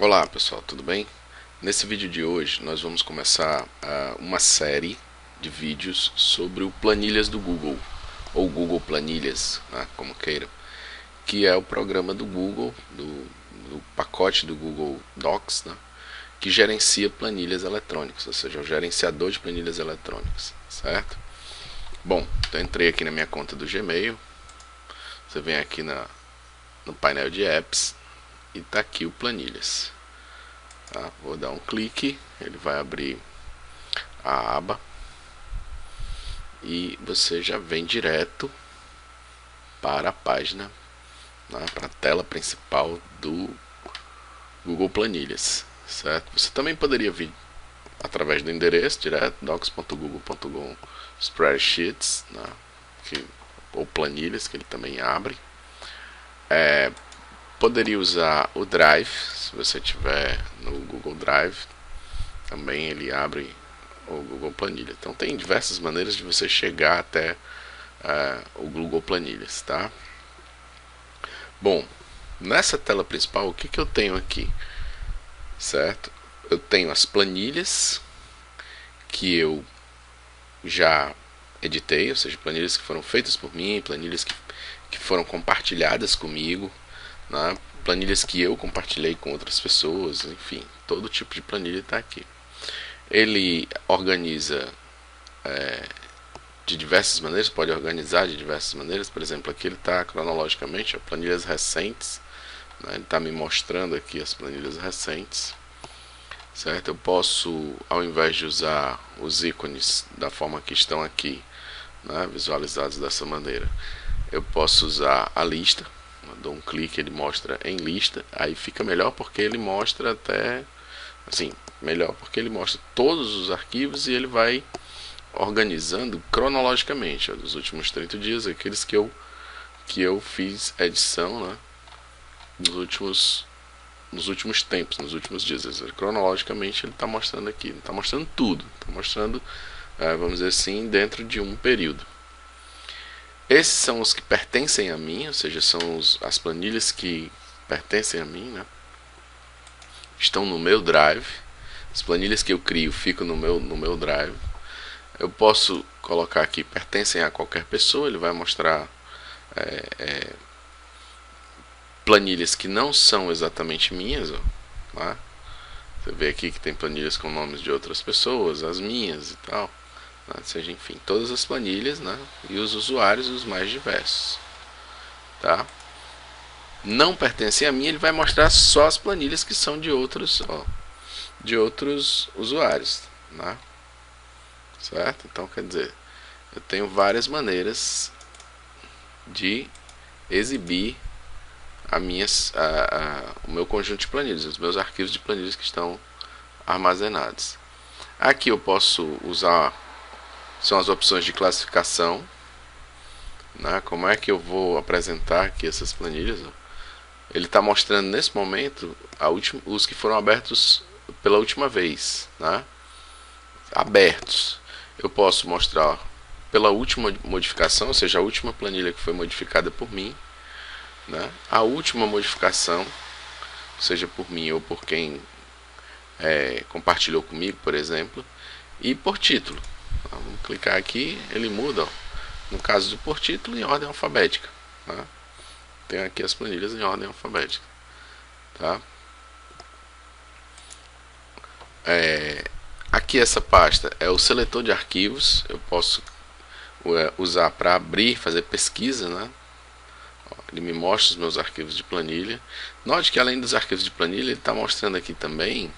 Olá pessoal, tudo bem? Nesse vídeo de hoje nós vamos começar uma série de vídeos sobre o Planilhas do Google, ou Google Planilhas, né, como queiram, que é o programa do Google, do pacote do Google Docs, né, que gerencia planilhas eletrônicas, ou seja, o gerenciador de planilhas eletrônicas, certo? Bom, então entrei aqui na minha conta do Gmail, você vem aqui no painel de apps e está aqui o Planilhas. Tá? Vou dar um clique, ele vai abrir a aba e você já vem direto para a página, né, para a tela principal do Google Planilhas, certo? Você também poderia vir através do endereço direto docs.google.com spreadsheets, né, ou planilhas, que ele também abre. Poderia usar o Drive, se você tiver no Google Drive, também ele abre o Google Planilha. Então tem diversas maneiras de você chegar até o Google Planilhas, tá? Bom, nessa tela principal, o que eu tenho aqui, certo? Eu tenho as planilhas que eu já editei, ou seja, planilhas que foram feitas por mim, planilhas que foram compartilhadas comigo, né? Planilhas que eu compartilhei com outras pessoas, enfim, todo tipo de planilha está aqui. Ele organiza de diversas maneiras, pode organizar de diversas maneiras. Por exemplo, aqui ele está cronologicamente, planilhas recentes, né? Ele está me mostrando aqui as planilhas recentes, certo? Eu posso, ao invés de usar os ícones da forma que estão aqui, né, visualizados dessa maneira, eu posso usar a lista. Eu dou um clique, ele mostra em lista, aí fica melhor porque ele mostra até, assim, melhor porque ele mostra todos os arquivos e ele vai organizando cronologicamente, dos últimos 30 dias, aqueles que eu fiz edição, né, nos últimos tempos, nos últimos dias. Cronologicamente ele está mostrando aqui, ele está mostrando tudo, está mostrando, vamos dizer assim, dentro de um período. Esses são os que pertencem a mim, ou seja, são as planilhas que pertencem a mim, né? Estão no meu Drive. As planilhas que eu crio ficam no meu Drive. Eu posso colocar aqui pertencem a qualquer pessoa, ele vai mostrar planilhas que não são exatamente minhas. Tá? Você vê aqui que tem planilhas com nomes de outras pessoas, as minhas e tal. Ou seja, enfim, todas as planilhas, né, e os usuários os mais diversos, tá? Não pertencem a mim, ele vai mostrar só as planilhas que são de outros usuários, né? Certo? Então, quer dizer, eu tenho várias maneiras de exibir o meu conjunto de planilhas, os meus arquivos de planilhas que estão armazenados. Aqui eu posso usar, são as opções de classificação, né? Como é que eu vou apresentar aqui essas planilhas? Ele está mostrando nesse momento os que foram abertos pela última vez, né? Abertos. Eu posso mostrar pela última modificação, ou seja, a última planilha que foi modificada por mim, né? A última modificação, seja por mim ou por quem compartilhou comigo, por exemplo, e por título. Vamos clicar aqui, ele muda, ó. No caso do por título, em ordem alfabética, tá? Tem aqui as planilhas em ordem alfabética, tá? Aqui essa pasta é o seletor de arquivos. Eu posso usar para abrir, fazer pesquisa, né? Ele me mostra os meus arquivos de planilha. Note que além dos arquivos de planilha, ele está mostrando aqui também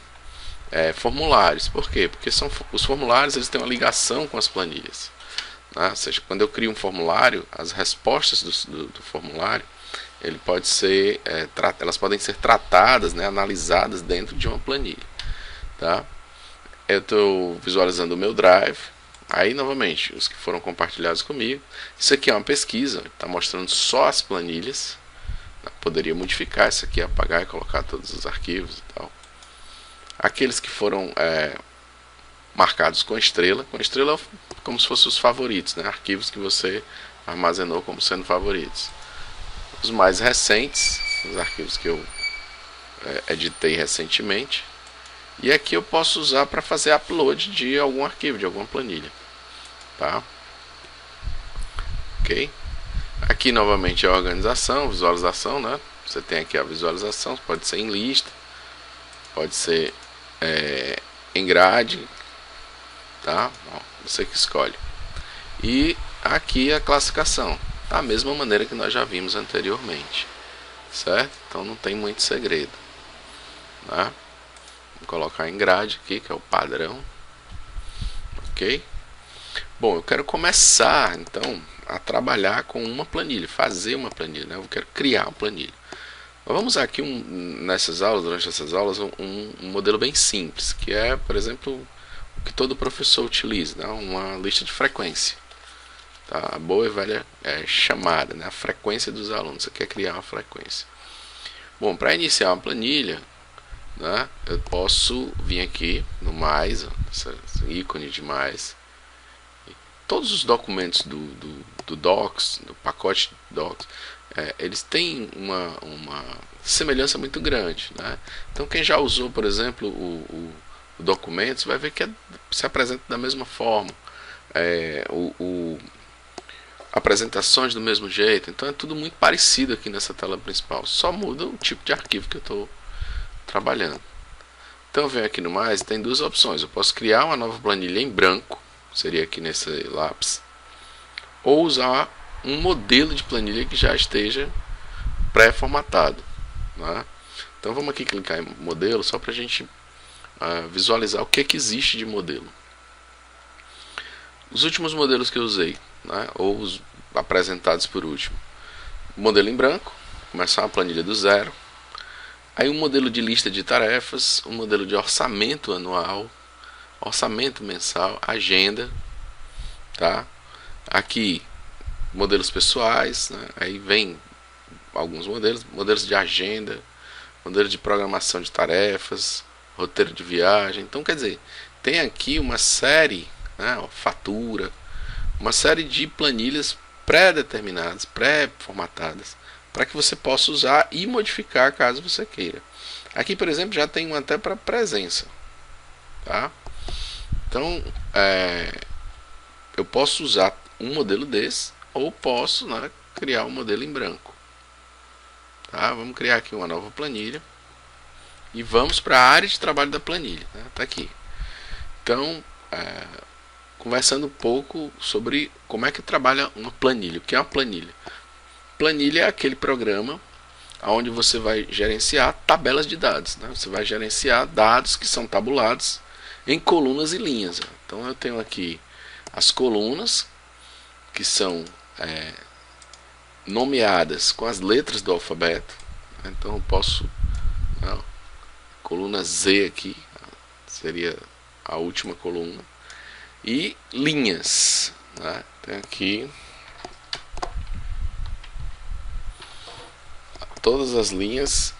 formulários. Por quê? Porque os formulários, eles têm uma ligação com as planilhas, né? Ou seja, quando eu crio um formulário, as respostas do formulário, ele pode ser, elas podem ser tratadas, né, analisadas dentro de uma planilha, tá? Eu estou visualizando o meu Drive. Aí, novamente, os que foram compartilhados comigo. Isso aqui é uma pesquisa, está mostrando só as planilhas. Eu poderia modificar isso aqui, apagar e colocar todos os arquivos e tal. Aqueles que foram marcados com estrela como se fossem os favoritos, né? Arquivos que você armazenou como sendo favoritos. Os mais recentes, os arquivos que eu editei recentemente. E aqui eu posso usar para fazer upload de algum arquivo, de alguma planilha. Tá? Ok? Aqui novamente a organização, visualização, né? Você tem aqui a visualização, pode ser em lista, pode ser em grade, tá? Você que escolhe. E aqui a classificação, da mesma maneira que nós já vimos anteriormente, certo? Então não tem muito segredo, né? Vou colocar em grade aqui, que é o padrão, ok? Bom, eu quero começar então a trabalhar com uma planilha, fazer uma planilha, né? Eu quero criar uma planilha. Vamos usar aqui nessas aulas, durante essas aulas, um modelo bem simples, que é, por exemplo, o que todo professor utiliza, né? Uma lista de frequência. Tá? A boa e velha chamada, né? A frequência dos alunos. Você quer criar uma frequência. Bom, para iniciar uma planilha, né? Eu posso vir aqui no mais, esse ícone de mais. Todos os documentos do Docs, do pacote Docs, eles têm uma semelhança muito grande, né? Então quem já usou, por exemplo, o Documentos vai ver que se apresenta da mesma forma, apresentações do mesmo jeito. Então é tudo muito parecido aqui nessa tela principal, só muda o tipo de arquivo que eu estou trabalhando. Então eu venho aqui no mais e tem duas opções. Eu posso criar uma nova planilha em branco, seria aqui nesse lápis, ou usar um modelo de planilha que já esteja pré-formatado, né? Então vamos aqui clicar em modelo, só para a gente visualizar o que existe de modelo. Os últimos modelos que eu usei, né, ou os apresentados por último: modelo em branco, começar uma planilha do zero. Aí um modelo de lista de tarefas, um modelo de orçamento anual, orçamento mensal, agenda, tá? Aqui modelos pessoais, né? Aí vem alguns modelos de agenda, modelo de programação de tarefas, roteiro de viagem. Então quer dizer, tem aqui uma série, né, fatura, uma série de planilhas pré-determinadas, pré-formatadas, para que você possa usar e modificar caso você queira. Aqui, por exemplo, já tem uma até para presença, tá? Então eu posso usar um modelo desse, ou posso, né, criar um modelo em branco, tá? Vamos criar aqui uma nova planilha e vamos para a área de trabalho da planilha, né? Tá aqui. Então, conversando um pouco sobre como é que trabalha uma planilha. O que é uma planilha? Planilha é aquele programa onde você vai gerenciar tabelas de dados, né? Você vai gerenciar dados que são tabulados em colunas e linhas. Então eu tenho aqui as colunas, que são nomeadas com as letras do alfabeto. Então eu posso, coluna Z aqui seria a última coluna, e linhas, né? Tem aqui todas as linhas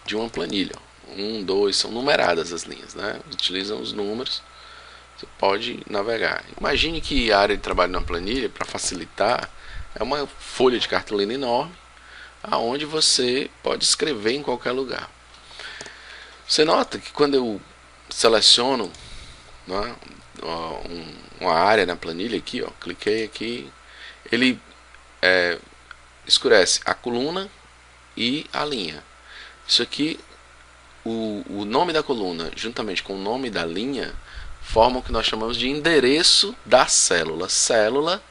de uma planilha. 1, 2, são numeradas as linhas, né? Utilizam os números. Você pode navegar. Imagine que a área de trabalho na planilha, para facilitar, é uma folha de cartolina enorme, aonde você pode escrever em qualquer lugar. Você nota que quando eu seleciono, né, uma área na planilha aqui, ó, cliquei aqui, ele escurece a coluna e a linha. Isso aqui, o nome da coluna juntamente com o nome da linha formam o que nós chamamos de endereço da célula. Célula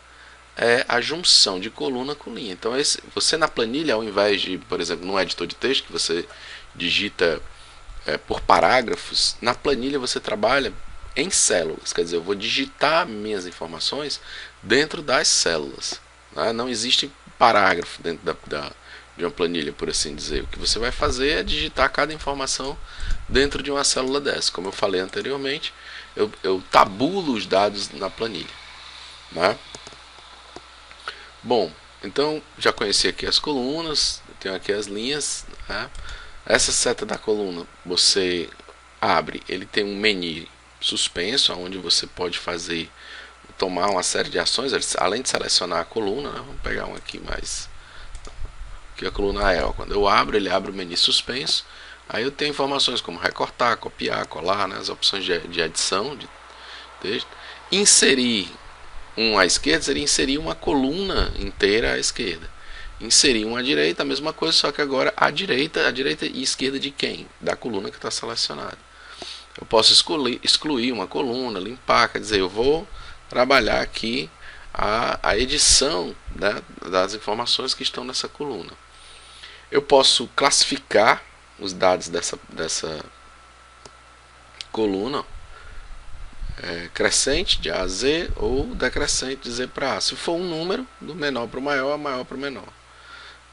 é a junção de coluna com linha. Então você na planilha, ao invés de, por exemplo, num editor de texto que você digita por parágrafos, na planilha você trabalha em células. Quer dizer, eu vou digitar minhas informações dentro das células, né? Não existe parágrafo dentro de uma planilha, por assim dizer. O que você vai fazer é digitar cada informação dentro de uma célula dessa. Como eu falei anteriormente, eu tabulo os dados na planilha, né? Bom, então já conheci aqui as colunas, tenho aqui as linhas, né? Essa seta da coluna você abre, ele tem um menu suspenso, onde você pode tomar uma série de ações, além de selecionar a coluna, né? Vamos pegar um aqui mais que é a coluna AL. Quando eu abro, ele abre o menu suspenso. Aí eu tenho informações como recortar, copiar, colar, né, as opções de adição de texto. Inserir um à esquerda seria inserir uma coluna inteira à esquerda. Inserir um à direita, a mesma coisa, só que agora a direita e esquerda de quem? Da coluna que está selecionada. Eu posso excluir uma coluna, limpar, quer dizer, eu vou trabalhar aqui a edição, né, das informações que estão nessa coluna. Eu posso classificar os dados dessa coluna, crescente de A a Z ou decrescente de Z para A. Se for um número, do menor para o maior, maior para o menor.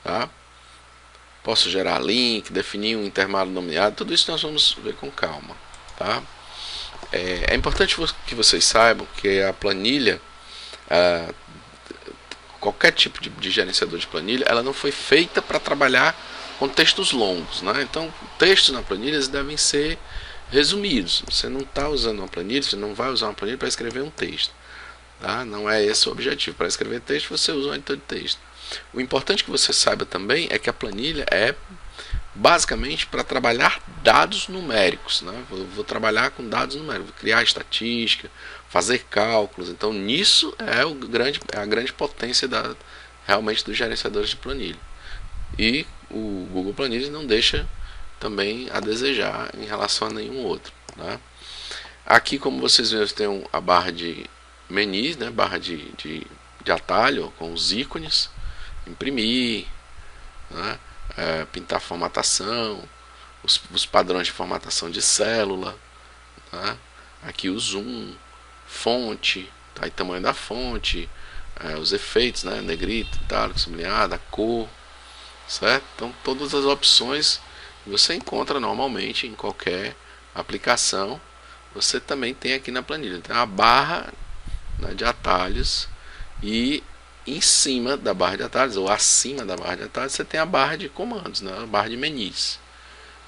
Tá? Posso gerar link, definir um intervalo nomeado, tudo isso nós vamos ver com calma. Tá? É importante que vocês saibam que a planilha, qualquer tipo de gerenciador de planilha, ela não foi feita para trabalhar com textos longos, né? Então, textos na planilha devem ser resumidos. Você não está usando uma planilha, você não vai usar uma planilha para escrever um texto. Tá? Não é esse o objetivo. Para escrever texto, você usa um editor de texto. O importante que você saiba também é que a planilha é basicamente para trabalhar dados numéricos, né? Vou trabalhar com dados numéricos, vou criar estatística, fazer cálculos. Então, nisso é a grande potência realmente dos gerenciadores de planilha. E o Google Planilhas não deixa também a desejar em relação a nenhum outro. Né? Aqui, como vocês veem, tem a barra de menus, né? Barra de atalho com os ícones, imprimir, né? Pintar formatação, os padrões de formatação de célula, né? Aqui o zoom, fonte, tá? E tamanho da fonte, os efeitos, né? Negrito, itálico, sublinhado, a cor, certo? Então todas as opções que você encontra normalmente em qualquer aplicação, você também tem aqui na planilha. Tem a barra, né, de atalhos, e em cima da barra de atalhos, ou acima da barra de atalhos, você tem a barra de comandos, né, a barra de menus,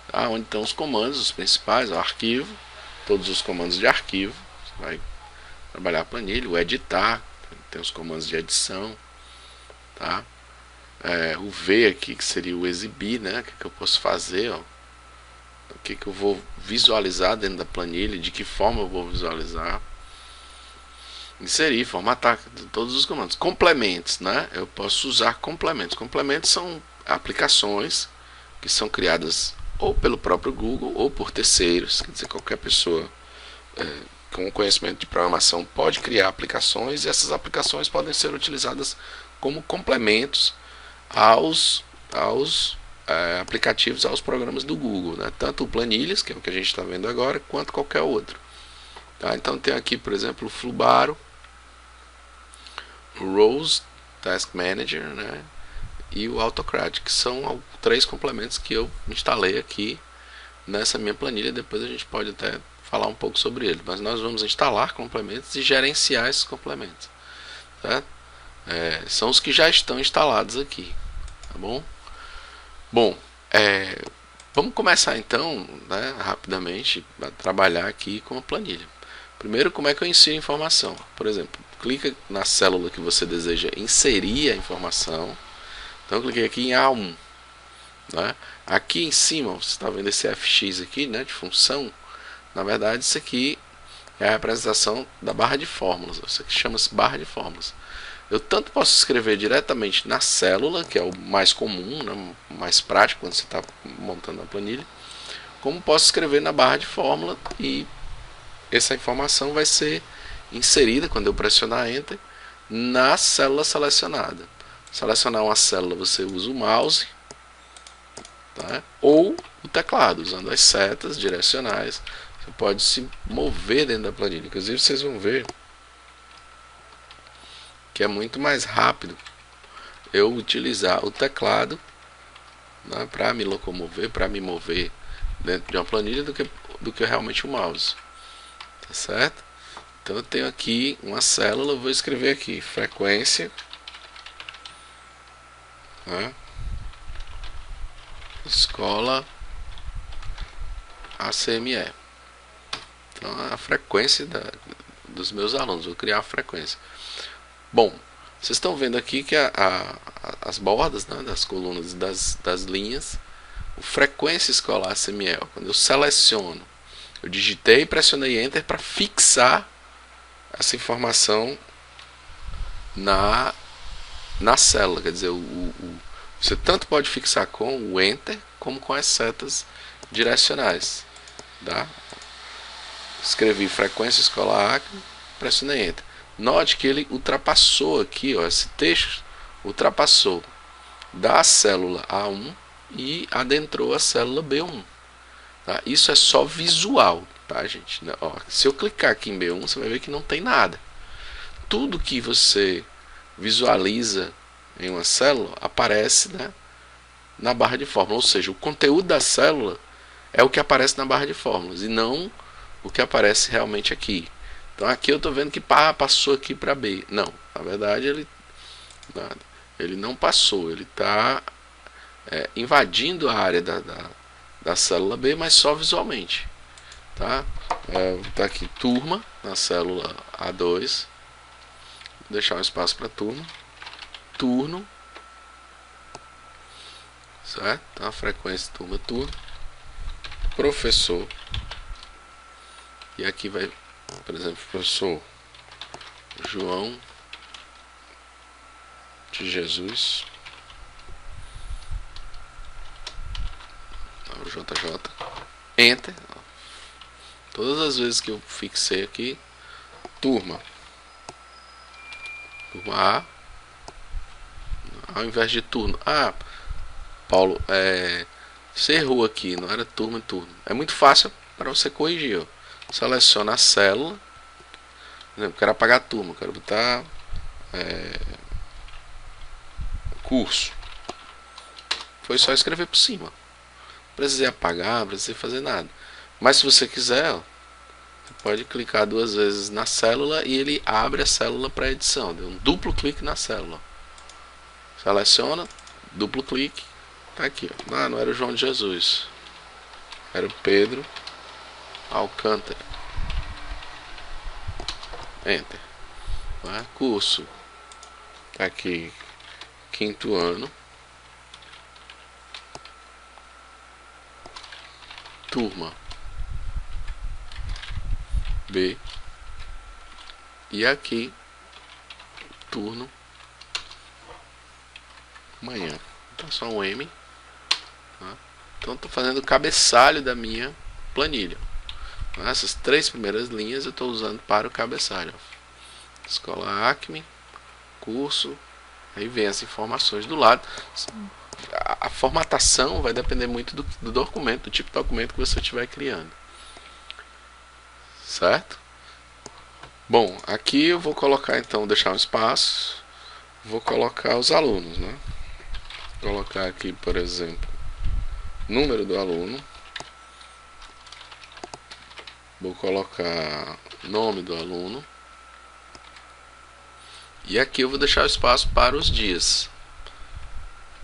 tá? Onde estão os comandos, os principais, o arquivo, todos os comandos de arquivo. Você vai trabalhar a planilha, o editar, tem os comandos de edição, tá? O V aqui, que seria o exibir, né? O que eu posso fazer, ó. O que eu vou visualizar dentro da planilha, de que forma eu vou visualizar. Inserir, formatar, todos os comandos. Complementos, né? Eu posso usar complementos. Complementos são aplicações que são criadas ou pelo próprio Google ou por terceiros. Quer dizer, qualquer pessoa com conhecimento de programação pode criar aplicações, e essas aplicações podem ser utilizadas como complementos aos aplicativos, aos programas do Google, né? Tanto o Planilhas, que é o que a gente está vendo agora, quanto qualquer outro. Tá? Então tem aqui, por exemplo, o Flubaro, o Rows Task Manager, né? E o Autocrat, que são 3 complementos que eu instalei aqui nessa minha planilha. Depois a gente pode até falar um pouco sobre ele, mas nós vamos instalar complementos e gerenciar esses complementos, certo? São os que já estão instalados aqui, tá bom? Bom, vamos começar então, né, rapidamente a trabalhar aqui com a planilha. Primeiro, como é que eu insiro informação? Por exemplo, clica na célula que você deseja inserir a informação. Então eu cliquei aqui em A1, né? Aqui em cima você está vendo esse FX aqui, né, de função. Na verdade, isso aqui é a apresentação da barra de fórmulas. Isso aqui chama-se barra de fórmulas. Eu tanto posso escrever diretamente na célula, que é o mais comum, né, mais prático quando você está montando a planilha, como posso escrever na barra de fórmula, e essa informação vai ser inserida quando eu pressionar Enter na célula selecionada. Selecionar uma célula, você usa o mouse, tá? Ou o teclado, usando as setas direcionais. Você pode se mover dentro da planilha. Inclusive vocês vão ver que é muito mais rápido eu utilizar o teclado, né, para me locomover, para me mover dentro de uma planilha, do que realmente o mouse. Tá certo? Então eu tenho aqui uma célula, eu vou escrever aqui frequência, né, escola ACME. Então a frequência dos meus alunos, vou criar a frequência. Bom, Vocês estão vendo aqui que as bordas, né, das colunas e das linhas, o frequência escolar CML, quando eu seleciono, eu digitei e pressionei Enter para fixar essa informação na célula. Quer dizer, você tanto pode fixar com o Enter como com as setas direcionais. Tá? Escrevi frequência escolar Acme, pressionei Enter. Note que ele ultrapassou aqui, ó, esse texto ultrapassou da célula A1 e adentrou a célula B1. Tá? Isso é só visual, tá, gente? Ó, se eu clicar aqui em B1, você vai ver que não tem nada. Tudo que você visualiza em uma célula aparece, né, na barra de fórmula. Ou seja, o conteúdo da célula é o que aparece na barra de fórmulas e não o que aparece realmente aqui. Então aqui eu estou vendo que passou aqui para B. Não, na verdade ele não passou. Ele está invadindo a área da célula B, mas só visualmente. Tá? Tá aqui turma na célula A2. Vou deixar um espaço para turma. Turno. Certo? Então, a frequência turma turno. Professor. E aqui vai, por exemplo, professor João de Jesus. O JJ. Enter. Todas as vezes que eu fixei aqui, turma. Turma A. Ao invés de turno. Paulo, você errou aqui, não era turma e turno. É muito fácil para você corrigir. Ó. Seleciona a célula. Por exemplo, quero apagar a turma, quero botar curso. Foi só escrever por cima. Não precisei apagar, não precisei fazer nada. Mas se você quiser, ó, você pode clicar 2 vezes na célula e ele abre a célula para edição. Deu um duplo clique na célula. Seleciona, duplo clique. Tá aqui, ó. Não era o João de Jesus. Era o Pedro Alcântara. Enter. Curso. Tá aqui. 5º ano. Turma B. E aqui turno manhã. Então só um M. Tá? Então estou fazendo o cabeçalho da minha planilha. Essas 3 primeiras linhas eu estou usando para o cabeçalho. Escola Acme, curso, aí vem as informações do lado. A formatação vai depender muito do documento, do tipo de documento que você estiver criando. Certo? Bom, aqui eu vou colocar então, deixar um espaço. Vou colocar os alunos, né? Vou colocar aqui, por exemplo, número do aluno. Vou colocar nome do aluno. E aqui eu vou deixar o espaço para os dias.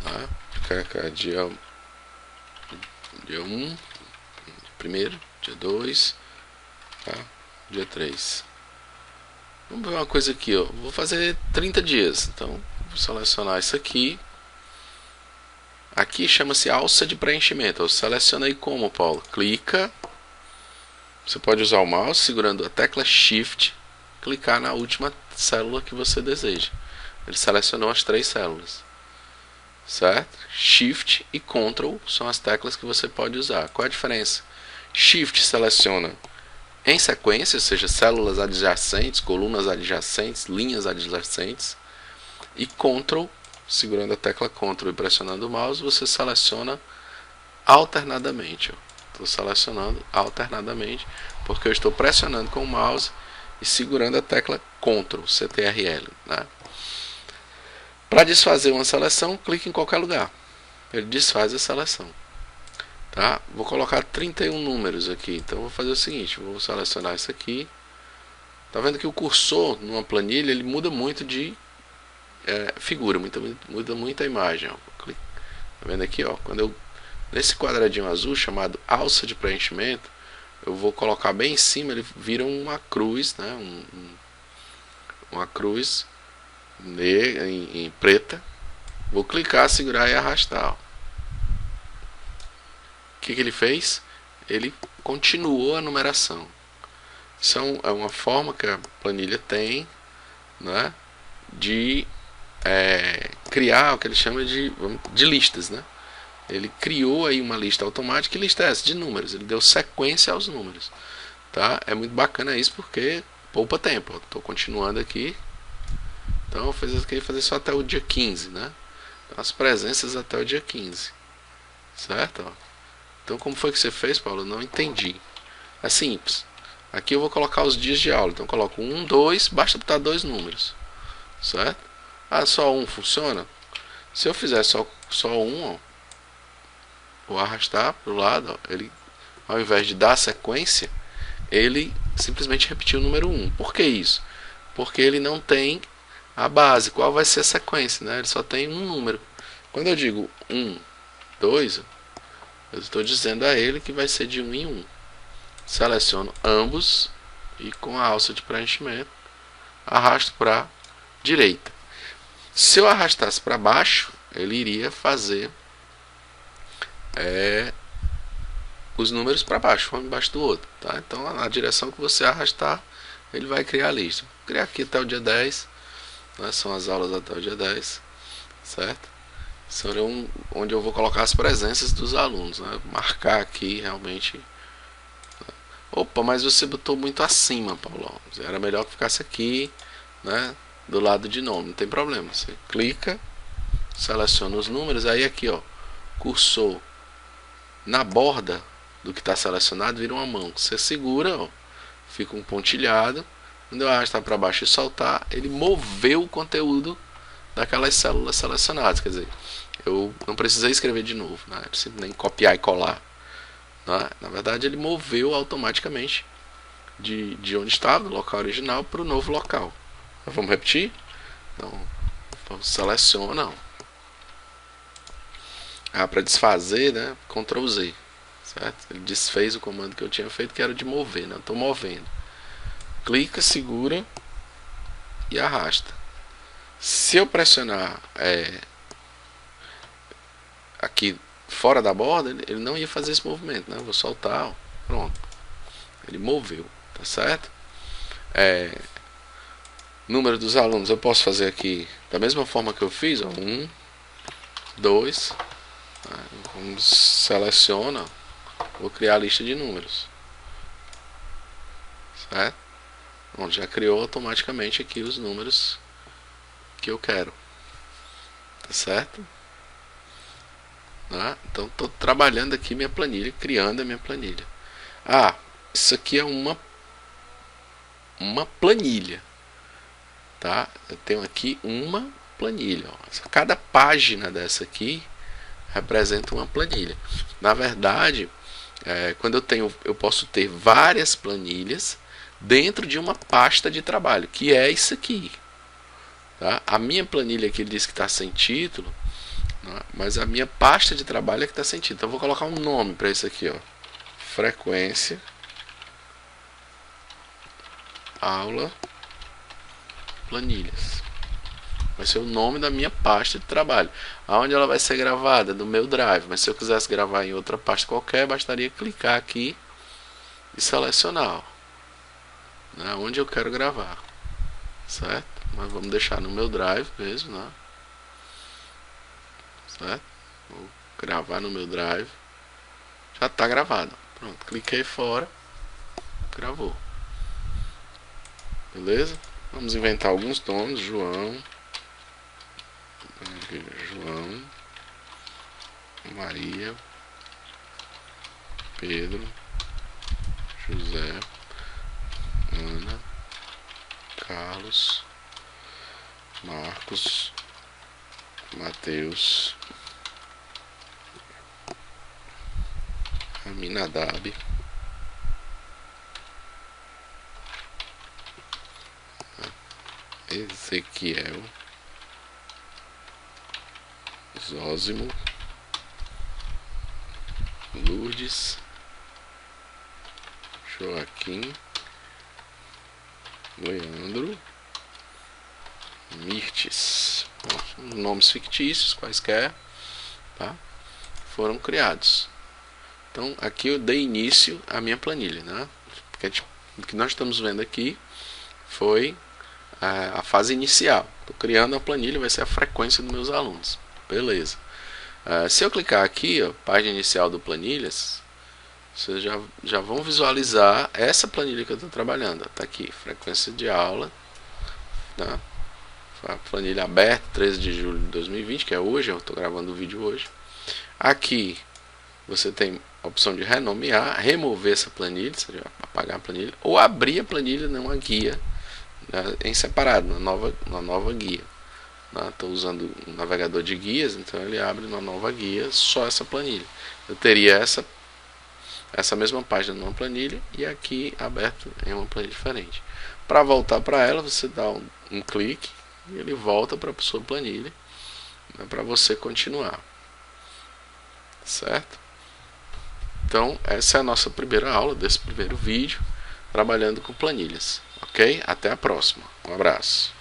Tá? Dia 1, primeiro, dia 2, tá? Dia 3. Vamos ver uma coisa aqui, ó. Vou fazer 30 dias. Então, vou selecionar isso aqui. Aqui chama-se alça de preenchimento. Eu selecionei como, Paulo? Clica. Você pode usar o mouse segurando a tecla Shift, clicar na última célula que você deseja. Ele selecionou as 3 células. Certo? Shift e Ctrl são as teclas que você pode usar. Qual é a diferença? Shift seleciona em sequência, ou seja, células adjacentes, colunas adjacentes, linhas adjacentes. E Ctrl, segurando a tecla Ctrl e pressionando o mouse, você seleciona alternadamente. Estou selecionando alternadamente porque eu estou pressionando com o mouse e segurando a tecla Ctrl, CTRL. Né? Para desfazer uma seleção, clique em qualquer lugar. Ele desfaz a seleção. Tá? Vou colocar 31 números aqui. Então vou fazer o seguinte, vou selecionar isso aqui. Tá vendo que o cursor numa planilha ele muda muito de figura, muda muito a imagem. Ó. Tá vendo aqui, ó, quando eu nesse quadradinho azul chamado alça de preenchimento, eu vou colocar bem em cima, ele vira uma cruz, né? Uma cruz em preta. Vou clicar, segurar e arrastar. O que ele fez? Ele continuou a numeração. Isso é uma forma que a planilha tem, né, de criar o que ele chama de listas, né? Ele criou aí uma lista automática. Que lista é essa? De números. Ele deu sequência aos números, tá? É muito bacana isso porque poupa tempo. Estou continuando aqui. Então eu queria fazer só até o dia 15, né? Então, as presenças até o dia 15, certo? Então como foi que você fez, Paulo? Não entendi. É simples. Aqui eu vou colocar os dias de aula. Então eu coloco 1, 2, basta botar 2 números, certo? Ah, só um funciona? Se eu fizer só um, ó, vou arrastar para o lado, ó, ele, ao invés de dar sequência, ele simplesmente repetiu o número 1. Por que isso? Porque ele não tem a base. Qual vai ser a sequência, né? Ele só tem um número. Quando eu digo 1, 2, eu estou dizendo a ele que vai ser de 1 em 1. Seleciono ambos e com a alça de preenchimento arrasto para a direita. Se eu arrastasse para baixo, ele iria fazer os números para baixo, um embaixo do outro, tá? Então, na direção que você arrastar, ele vai criar a lista. Vou criar aqui até o dia 10, né? São as aulas até o dia 10, certo? Serão onde eu vou colocar as presenças dos alunos, né? Marcar aqui realmente. Opa, mas você botou muito acima, Paulo. Era melhor que ficasse aqui, né? Do lado de nome, não tem problema. Você clica, seleciona os números, aí aqui, ó, cursor na borda do que está selecionado vira uma mão. Você segura, ó, fica um pontilhado. Quando eu arrastar para baixo e soltar, ele moveu o conteúdo daquelas células selecionadas. Quer dizer, eu não precisei escrever de novo, né? Nem copiar e colar, né? Na verdade, ele moveu automaticamente de onde estava, do local original, para o novo local. Vamos repetir? Então, seleciona. Para desfazer, né? Ctrl Z, certo? Ele desfez o comando que eu tinha feito, que era de mover, né? Eu estou movendo. Clica, segura e arrasta. Se eu pressionar aqui fora da borda, ele não ia fazer esse movimento, né? Eu vou soltar, ó, pronto. Ele moveu, tá certo? Número dos alunos eu posso fazer aqui da mesma forma que eu fiz, ó, 1, 2, vamos seleciona, vou criar a lista de números, certo? Bom, já criou automaticamente aqui os números que eu quero, tá certo? Né? Então estou trabalhando aqui minha planilha, criando a minha planilha. Isso aqui é uma planilha, tá? Eu tenho aqui uma planilha, ó. Cada página dessa aqui representa uma planilha. Na verdade, quando eu posso ter várias planilhas dentro de uma pasta de trabalho, que é isso aqui, tá? A minha planilha aqui diz que está sem título, né? Mas a minha pasta de trabalho é que está sem título. Então eu vou colocar um nome para isso aqui, ó. Frequência aula planilhas. Vai ser o nome da minha pasta de trabalho. Aonde ela vai ser gravada? No meu Drive. Mas se eu quisesse gravar em outra pasta qualquer, bastaria clicar aqui e selecionar, né, onde eu quero gravar, certo? Mas vamos deixar no meu Drive mesmo, né? Certo? Vou gravar no meu Drive. Já está gravado. Pronto, cliquei fora, gravou. Beleza? Vamos inventar alguns nomes. João, Maria, Pedro, José, Ana, Carlos, Marcos, Mateus, Aminadab, Ezequiel, Zósimo, Lourdes, Joaquim, Leandro, Mirtes, nomes fictícios quaisquer, tá? Foram criados. Então aqui eu dei início à minha planilha, né? Porque o que nós estamos vendo aqui foi a fase inicial. Estou criando a planilha, vai ser a frequência dos meus alunos. Beleza. Se eu clicar aqui, ó, página inicial do Planilhas, vocês já vão visualizar essa planilha que eu estou trabalhando. Está aqui, frequência de aula, tá? A planilha aberta, 13 de julho de 2020, que é hoje, eu estou gravando o vídeo hoje. Aqui você tem a opção de renomear, remover essa planilha, seja, apagar a planilha, ou abrir a planilha numa guia, né, em separado, uma nova guia. Estou usando um navegador de guias, então ele abre uma nova guia, só essa planilha. Eu teria essa mesma página numa planilha e aqui aberto em uma planilha diferente. Para voltar para ela, você dá um clique e ele volta para a sua planilha, né, para você continuar. Certo? Então, essa é a nossa primeira aula desse primeiro vídeo, trabalhando com planilhas. Ok? Até a próxima. Um abraço.